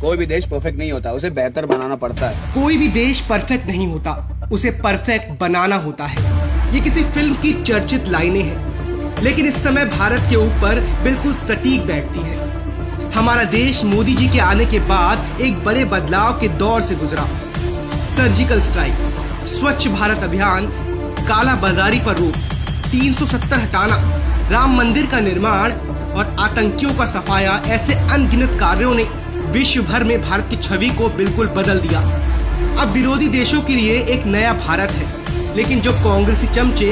कोई भी देश परफेक्ट नहीं होता, उसे बेहतर बनाना पड़ता है। कोई भी देश परफेक्ट नहीं होता, उसे परफेक्ट बनाना होता है। ये किसी फिल्म की चर्चित लाइनें हैं, लेकिन इस समय भारत के ऊपर बिल्कुल सटीक बैठती है। हमारा देश मोदी जी के आने के बाद एक बड़े बदलाव के दौर से गुजरा। सर्जिकल स्ट्राइक, स्वच्छ भारत अभियान, काला बाजारी पर रोक, 370 हटाना, राम मंदिर का निर्माण और आतंकियों का सफाया, ऐसे अनगिनत कार्यों ने विश्व भर में भारत की छवि को बिल्कुल बदल दिया। अब विरोधी देशों के लिए एक नया भारत है, लेकिन जो कांग्रेसी चमचे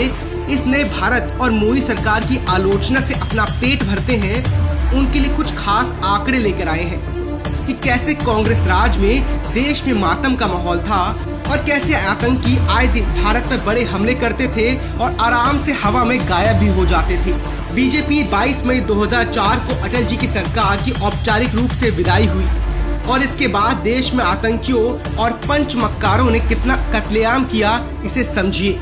इस नए भारत और मोदी सरकार की आलोचना से अपना पेट भरते हैं, उनके लिए कुछ खास आंकड़े लेकर आए हैं कि कैसे कांग्रेस राज में देश में मातम का माहौल था और कैसे आतंकी आए दिन भारत पर बड़े हमले करते थे और आराम से हवा में गायब भी हो जाते थे। बीजेपी 22 मई 2004 को अटल जी की सरकार की औपचारिक रूप से विदाई हुई और इसके बाद देश में आतंकियों और पंचमक्कारों ने कितना कत्लेआम किया, इसे समझिए।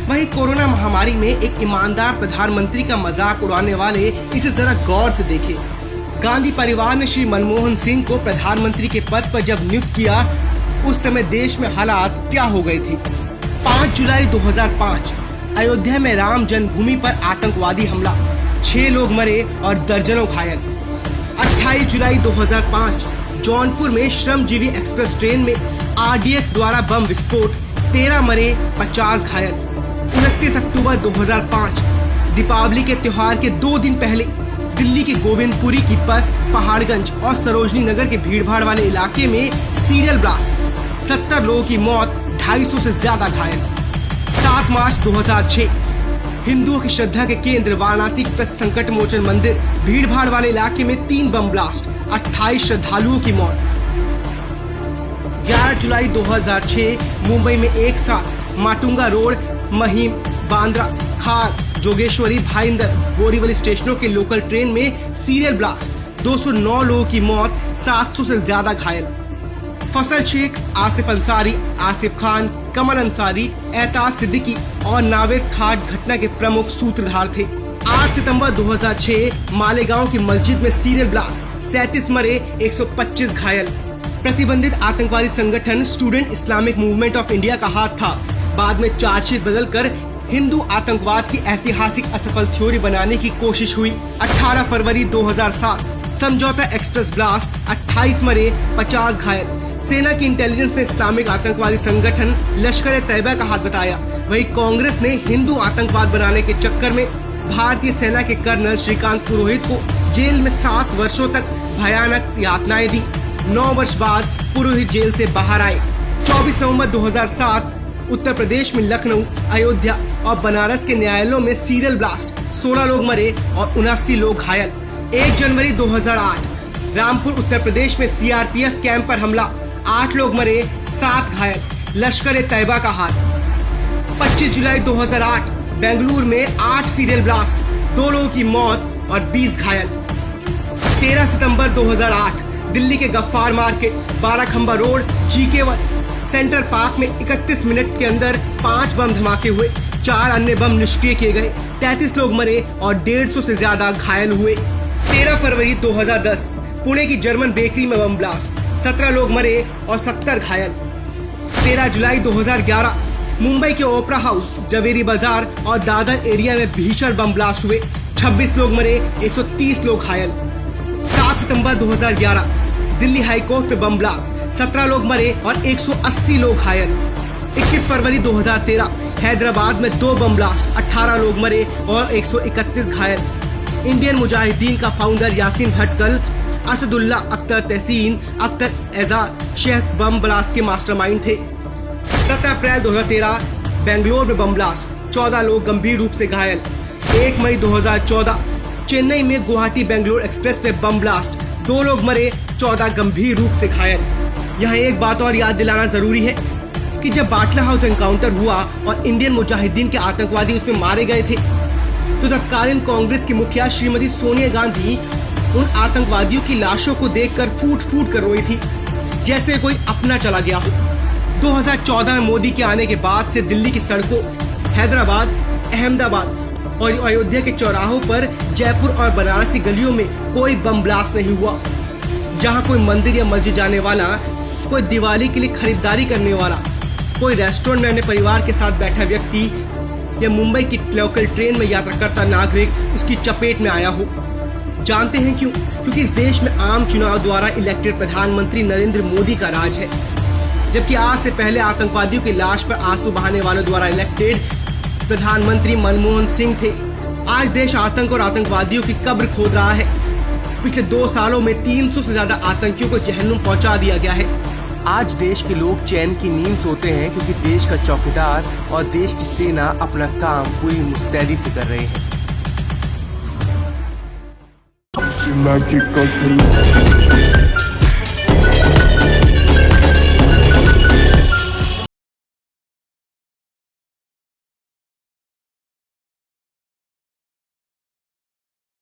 वहीं कोरोना महामारी में एक ईमानदार प्रधानमंत्री का मजाक उड़ाने वाले इसे जरा गौर से देखें। गांधी परिवार ने श्री मनमोहन सिंह को प्रधानमंत्री के पद पर जब नियुक्त किया, उस समय देश में हालात क्या हो गए थे। 5 जुलाई 2005 अयोध्या में राम जन्मभूमि पर आतंकवादी हमला, 6 लोग मरे और दर्जनों घायल। 28 जुलाई 2005 जौनपुर में श्रमजीवी एक्सप्रेस ट्रेन में RDX द्वारा बम विस्फोट, 13 मरे 50 घायल। 29 अक्टूबर 2005 दीपावली के त्योहार के 2 दिन पहले दिल्ली के गोविंदपुरी की बस पहाड़गंज और सरोजनी नगर के भीड़भाड़ वाले इलाके में सीरियल ब्लास्ट, 70 लोगों की मौत, 250 से ज्यादा घायल। 7 मार्च 2006 हिंदुओं की श्रद्धा के केंद्र वाराणसी प्रसिद्ध संकट मोचन मंदिर भीड़भाड़ वाले इलाके में 3 बम ब्लास्ट, 28 श्रद्धालुओं की मौत। 11 जुलाई 2006 मुंबई में एक साथ माटुंगा रोड, महिम, बांद्रा, खार, जोगेश्वरी, भाईंदर, बोरीवली स्टेशनों के लोकल ट्रेन में सीरियल ब्लास्ट, 209 लोगों की मौत, 700 से ज्यादा घायल। फसल शेख, आसिफ अंसारी, आसिफ खान, कमल अंसारी, एहताज सिद्दीकी और नावेद खाट घटना के प्रमुख सूत्रधार थे। 8 सितंबर 2006 मालेगांव की मस्जिद में सीरियल ब्लास्ट, 37 मरे, 125 घायल। प्रतिबंधित आतंकवादी संगठन student Islamic movement of India का हाथ था। बाद में चार्जशीट बदलकर हिंदू आतंकवाद की ऐतिहासिक असफल थ्योरी बनाने की कोशिश हुई। 18 फरवरी 2007 समझौता एक्सप्रेस ब्लास्ट, 28 मरे, 50 घायल। सेना की इंटेलिजेंस ने इस्लामिक आतंकवादी संगठन लश्कर तैयबा का हाथ बताया। वहीं कांग्रेस ने हिंदू आतंकवाद बनाने के चक्कर में भारतीय सेना के कर्नल श्रीकांत पुरोहित को जेल में 7 वर्षों तक भयानक यातनाएं दी। 9 वर्ष बाद पुरोहित जेल से बाहर आए। 24 नवंबर 2007 उत्तर प्रदेश में लखनऊ, अयोध्या और बनारस के न्यायालयों में सीरियल ब्लास्ट, 16 लोग मरे और 79 लोग घायल। 1 जनवरी 2008 रामपुर उत्तर प्रदेश में CRPF कैंप पर हमला, 8 लोग मरे, 7 घायल, लश्कर तैयबा का हाथ। 25 जुलाई 2008 बेंगलुरु में 8 सीरियल ब्लास्ट, 2 लोगों की मौत और 20 घायल। 13 सितंबर 2008 दिल्ली के Ghaffar market, Barakhamba road, GK1 central park में 31 मिनट के अंदर 5 बम धमाके हुए, 4 अन्य बम निष्क्रिय किए गए, 33 लोग मरे और 150 से ज्यादा घायल हुए। 13 फरवरी 2010 पुणे की जर्मन बेकरी में बम ब्लास्ट, 17 लोग मरे और 70 घायल। 13 जुलाई 2011 मुंबई के ओपरा हाउस, जवेरी बाजार और दादर एरिया में भीषण बम ब्लास्ट हुए, 26 लोग मरे, 130 लोग घायल। 7 सितंबर 2011 दिल्ली हाईकोर्ट में बम ब्लास्ट, 17 लोग मरे और 180 लोग घायल। 21 फरवरी 2013 हैदराबाद में 2 बम ब्लास्ट, 18 लोग मरे और 131 घायल। इंडियन मुजाहिदीन का फाउंडर यासीन भटकल, असदुल्ला अख्तर तहसीन, अख्तर एजाज शेख बम ब्लास्ट के मास्टरमाइंड थे। 7 अप्रैल 2013 बेंगलोर में बम ब्लास्ट, 14 लोग गंभीर रूप से घायल। 1 मई 2014 चेन्नई में गुवाहाटी बेंगलोर एक्सप्रेस में बम ब्लास्ट, 2 लोग मरे, 14 गंभीर रूप से घायल। यहाँ एक बात और याद दिलाना जरूरी है कि जब बाटला हाउस एनकाउंटर हुआ और इंडियन मुजाहिदीन के आतंकवादी उसमें मारे गए थे, तो तत्कालीन कांग्रेस की मुखिया श्रीमती सोनिया गांधी उन आतंकवादियों की लाशों को देखकर फूट फूट कर रोई थी, जैसे कोई अपना चला गया हो। 2014 में मोदी के आने के बाद से दिल्ली की सड़कों, हैदराबाद, अहमदाबाद और अयोध्या के चौराहों पर, जयपुर और बनारस की गलियों में कोई बम ब्लास्ट नहीं हुआ। जहां कोई मंदिर या मस्जिद जाने वाला, कोई दिवाली के लिए खरीदारी करने वाला, कोई रेस्टोरेंट में अपने परिवार के साथ बैठा व्यक्ति या मुंबई की लोकल ट्रेन में यात्रा करता नागरिक उसकी चपेट में आया हो। जानते हैं क्यों? क्योंकि इस देश में आम चुनाव द्वारा इलेक्टेड प्रधानमंत्री नरेंद्र मोदी का राज है, जबकि आज से पहले आतंकवादियों की लाश पर आंसू बहाने वालों द्वारा इलेक्टेड प्रधानमंत्री मनमोहन सिंह थे। आज देश आतंक और आतंकवादियों की कब्र खोद रहा है। पिछले 2 सालों में 300 से ज्यादा आतंकियों को जहन्नुम पहुंचा दिया गया है। आज देश के लोग चैन की नींद सोते हैं क्योंकि देश का चौकीदार और देश की सेना अपना काम पूरी मुस्तैदी से कर रहे हैं। She like it 'cause